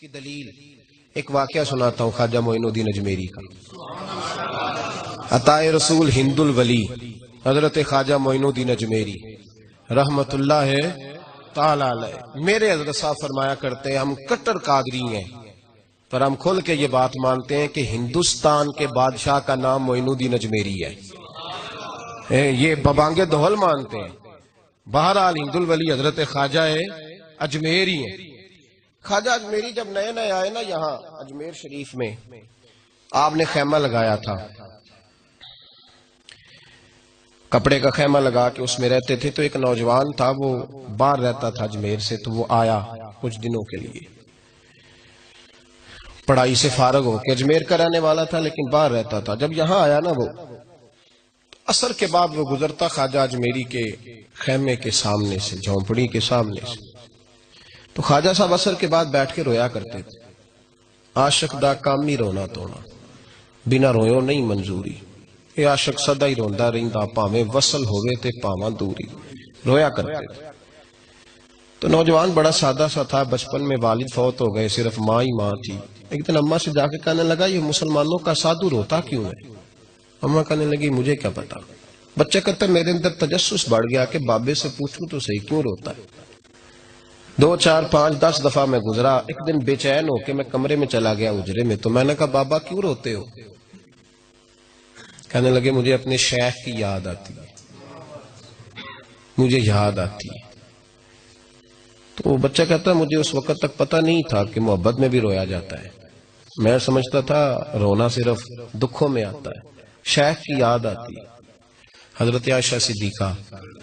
کی دلیل ایک واقعہ سناتا ہوں خواجہ معین الدین اجمیری کا۔ عطائے رسول ہند الولی حضرت خواجہ معین الدین اجمیری رحمت اللہ تعالی علیہ، میرے حضرت صاحب فرمایا کرتے ہیں ہم کٹر قادری ہیں، پر ہم کھل کے یہ بات مانتے ہیں کہ ہندوستان کے بادشاہ کا نام معین الدین اجمیری ہے، یہ ببانگ دہل مانتے ہیں۔ بہرحال ہند الولی حضرت خواجہ اجمیری ہیں۔ خواجہ اجمیری جب نئے نئے آئے نا یہاں اجمیر شریف میں، آپ نے خیمہ لگایا تھا، کپڑے کا خیمہ لگا کے اس میں رہتے تھے۔ تو ایک نوجوان تھا، وہ باہر رہتا تھا اجمیر سے، تو وہ آیا کچھ دنوں کے لیے، پڑھائی سے فارغ ہو کے، اجمیر کا رہنے والا تھا لیکن باہر رہتا تھا۔ جب یہاں آیا نا وہ عصر کے بعد وہ گزرتا خواجہ اجمیری کے خیمے کے سامنے سے، جھونپڑی کے سامنے سے، تو خواجہ صاحب عصر کے بعد بیٹھ کے رویا کرتے تھے۔ عاشق دا کامی رونا تونا، بنا رویوں نہیں منظوری، اے عاشق سدا ہی روندا رہندا، پاویں وصل ہوئے تے پاواں دوری، رویا کرتے تھے۔ تو نوجوان بڑا سادہ سا تھا، بچپن میں والد فوت ہو گئے، صرف ماں ہی ماں تھی۔ ایک دن اماں سے جا کے کہنے لگا یہ مسلمانوں کا سادھو روتا کیوں ہے؟ اماں کہنے لگی مجھے کیا پتا۔ بچہ کہتا میرے اندر تجسس بڑھ گیا کہ بابے سے پوچھوں تو صحیح کیوں روتا ہے۔ 2 4 5 10 دفعہ میں گزرا، ایک دن بے چین ہو کے میں کمرے میں چلا گیا اجرے میں، تو میں نے کہا بابا کیوں روتے ہو؟ کہنے لگے مجھے اپنے شیخ کی یاد آتی ہے، مجھے یاد آتی ہے۔ تو وہ بچہ کہتا مجھے اس وقت تک پتہ نہیں تھا کہ محبت میں بھی رویا جاتا ہے، میں سمجھتا تھا رونا صرف دکھوں میں آتا ہے، شیخ کی یاد آتی ہے۔ حضرت عائشہ صدیقہ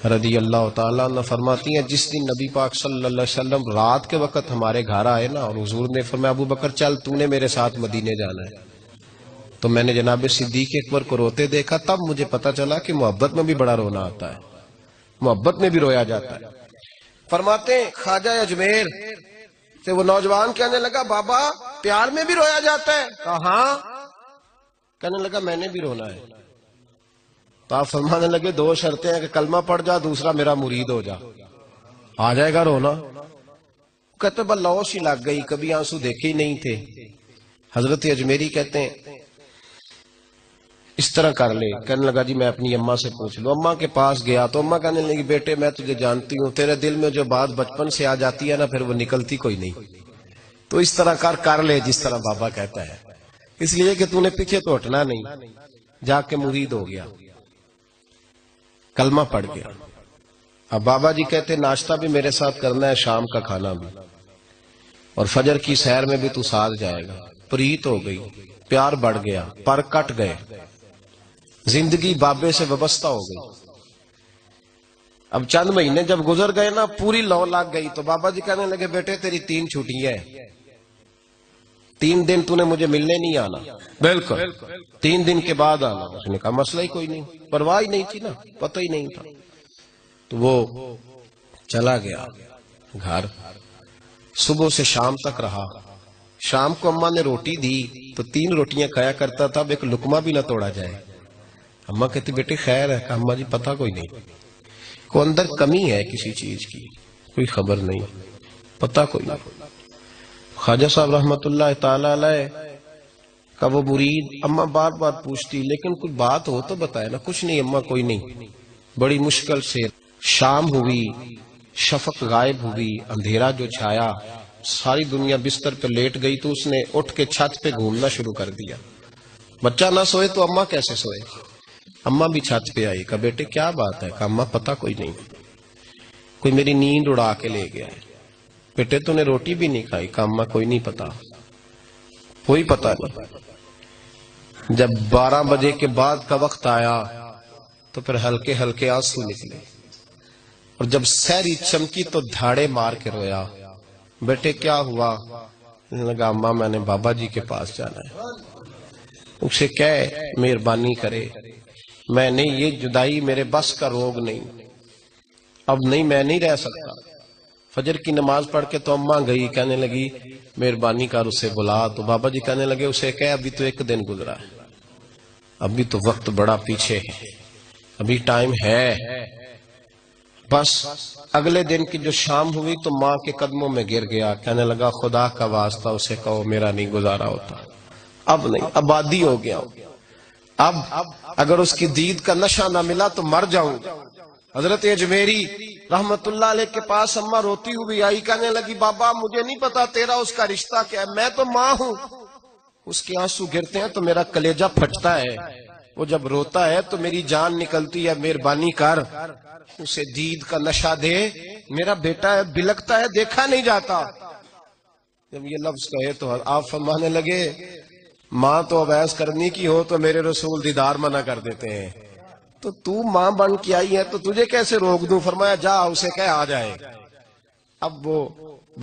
رضی اللہ تعالیٰ عنہ فرماتی ہیں جس دن نبی پاک صلی اللہ علیہ وسلم رات کے وقت ہمارے گھر آئے نا، اور حضور نے فرمایا ابو بکر چل تو نے میرے ساتھ مدینے جانا ہے، تو میں نے جناب صدیق اکبر کو روتے دیکھا، تب مجھے پتا چلا کہ محبت میں بھی بڑا رونا آتا ہے، محبت میں بھی رویا جاتا ہے۔ فرماتے ہیں خواجہ اجمیر سے وہ نوجوان کہنے لگا بابا پیار میں بھی رویا جاتا ہے؟ کہا ہاں۔ کہنے لگا میں نے بھی رونا ہے۔ تو آپ فرمانے لگے 2 شرطیں ہیں کہ کلمہ پڑھ جا، دوسرا میرا مرید ہو جا، آ جائے گا رونا۔ کہتے با لوش ہی لگ گئی، کبھی آنسو دیکھے ہی نہیں تھے۔ حضرت اجمیری کہتے ہیں اس طرح کر لے۔ کہنے لگا جی میں اپنی اماں سے پوچھ لوں۔ اماں کے پاس گیا تو اماں کہنے لگی بیٹے میں تجھے جانتی ہوں، تیرے دل میں جو بات بچپن سے آ جاتی ہے نا پھر وہ نکلتی کوئی نہیں، تو اس طرح کر لے جس طرح بابا کہتا ہے، اس لیے کہ تو نے پیچھے تو ہٹنا نہیں۔ جا کے مرید ہو گیا، کلمہ پڑھ گیا۔ اب بابا جی کہتے ناشتہ بھی میرے ساتھ کرنا ہے، شام کا کھانا بھی، اور فجر کی سیر میں بھی تو ساتھ جائے گا۔ پریت ہو گئی، پیار بڑھ گیا، پر کٹ گئے، زندگی بابے سے وابستہ ہو گئی۔ اب چند مہینے جب گزر گئے نا پوری لو لگ گئی، تو بابا جی کہنے لگے بیٹے تیری 3 چھٹیاں ہیں، 3 دن تو نے مجھے ملنے نہیں آنا، بالکل 3 دن کے بعد آنا۔ اس نے کہا مسئلہ ہی کوئی نہیں، پرواہ ہی نہیں تھی نا، پتہ ہی نہیں تھا۔ تو وہ چلا گیا گھر، صبح سے شام تک رہا۔ شام کو اماں نے روٹی دی تو 3 روٹیاں کھایا کرتا تھا، اب ایک لقمہ بھی نہ توڑا جائے۔ اماں کہتی بیٹے خیر ہے؟ کہا اماں جی پتہ کوئی نہیں، کو اندر کمی ہے کسی چیز کی، کوئی خبر نہیں، پتہ کوئی نہیں۔ خواجہ صاحب رحمت اللہ تعالی علیہ کا وہ مرید اماں بار بار پوچھتی لیکن کوئی بات ہو تو بتائے نا۔ کچھ نہیں اماں کوئی نہیں۔ بڑی مشکل سے شام ہوئی، شفق غائب ہوئی، اندھیرا جو چھایا، ساری دنیا بستر پہ لیٹ گئی، تو اس نے اٹھ کے چھت پہ گھومنا شروع کر دیا۔ بچہ نہ سوئے تو اماں کیسے سوئے؟ اماں بھی چھت پہ آئی، کہا بیٹے کیا بات ہے؟ کہا اماں پتہ کوئی نہیں، کوئی میری نیند اڑا کے لے گیا ہے۔ بیٹے تو نے روٹی بھی نہیں کھائی؟ کہا اماں کوئی نہیں پتا، کوئی پتہ نہیں۔ جب 12 بجے کے بعد کا وقت آیا تو پھر ہلکے ہلکے آنسو نکلے، اور جب سحری چمکی تو دھاڑے مار کے رویا۔ بیٹے کیا ہوا؟ لگا اماں میں نے بابا جی کے پاس جانا ہے، اسے کہے مہربانی کرے، میں نہیں، یہ جدائی میرے بس کا روگ نہیں، اب نہیں میں نہیں رہ سکتا۔ فجر کی نماز پڑھ کے تو اماں گئی، کہنے لگی مہربانی کر اسے بلا۔ تو بابا جی کہنے لگے اسے کہے ابھی تو 1 دن گزرا ہے، ابھی تو وقت بڑا پیچھے ہے، ابھی ٹائم ہے، بس اگلے دن کی جو شام ہوئی تو ماں کے قدموں میں گر گیا، کہنے لگا خدا کا واسطہ اسے کہو میرا نہیں گزارا ہوتا، اب نہیں، آبادی ہو گیا، اب اگر اس کی دید کا نشہ نہ ملا تو مر جاؤں گا۔ حضرت اجمیری رحمت اللہ علیہ کے پاس اماں روتی ہوئی آئی، کہنے لگی بابا مجھے نہیں پتا تیرا اس کا رشتہ کیا ہے، میں تو ماں ہوں۔ اس کے آنسو گرتے ہیں تو میرا کلیجہ پھٹتا ہے، وہ جب روتا ہے تو میری جان نکلتی ہے، مہربانی کر اسے دید کا نشہ دے، میرا بیٹا ہے بلکتا ہے دیکھا نہیں جاتا۔ جب یہ لفظ کہے تو آپ فرمانے لگے ماں تو عویس کرنی کی ہو تو میرے رسول دیدار منع کر دیتے ہیں، تو ماں بن کے آئی ہے تو تجھے کیسے روک دوں؟ فرمایا جا اسے کہہ آ جائے۔ اب وہ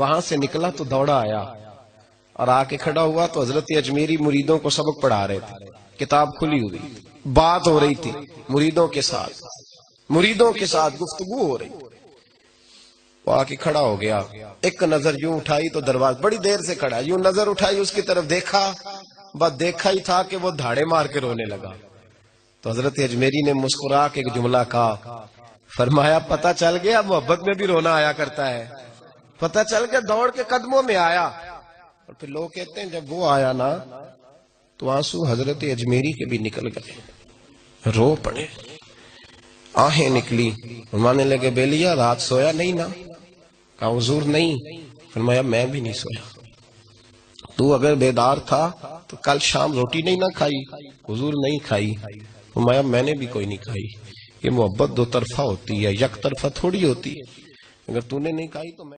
وہاں سے نکلا تو دوڑا آیا اور آ کے کھڑا ہوا تو حضرت اجمیری مریدوں کو سبق پڑھا رہے تھے، کتاب کھلی ہوئی، بات ہو رہی تھی مریدوں کے ساتھ گفتگو ہو رہی۔ وہ آ کے کھڑا ہو گیا، ایک نظر یوں اٹھائی تو دروازہ، بڑی دیر سے کھڑا، یوں نظر اٹھائی اس کی طرف دیکھا، بس دیکھا ہی تھا کہ وہ دھاڑے مار کے رونے لگا۔ تو حضرت اجمیری نے مسکرا کے ایک جملہ کہا، فرمایا پتہ چل گیا محبت میں بھی رونا آیا کرتا ہے، پتہ چل گیا، دوڑ کے قدموں میں آیا۔ اور پھر لوگ کہتے ہیں جب وہ آیا نا تو آنسو حضرت اجمیری کے بھی نکل گئے، رو پڑے، آہیں نکلی۔ فرمانے لگے بیلیا رات سویا نہیں نا؟ کہا حضور نہیں۔ فرمایا میں بھی نہیں سویا، تو اگر بیدار تھا تو کل شام روٹی نہیں نہ کھائی؟ حضور نہیں کھائی۔ فرمایا میں نے بھی کوئی نہیں کھائی۔ یہ محبت دو طرفہ ہوتی ہے، یک طرفہ تھوڑی ہوتی ہے، اگر تو نے نہیں کھائی تو میں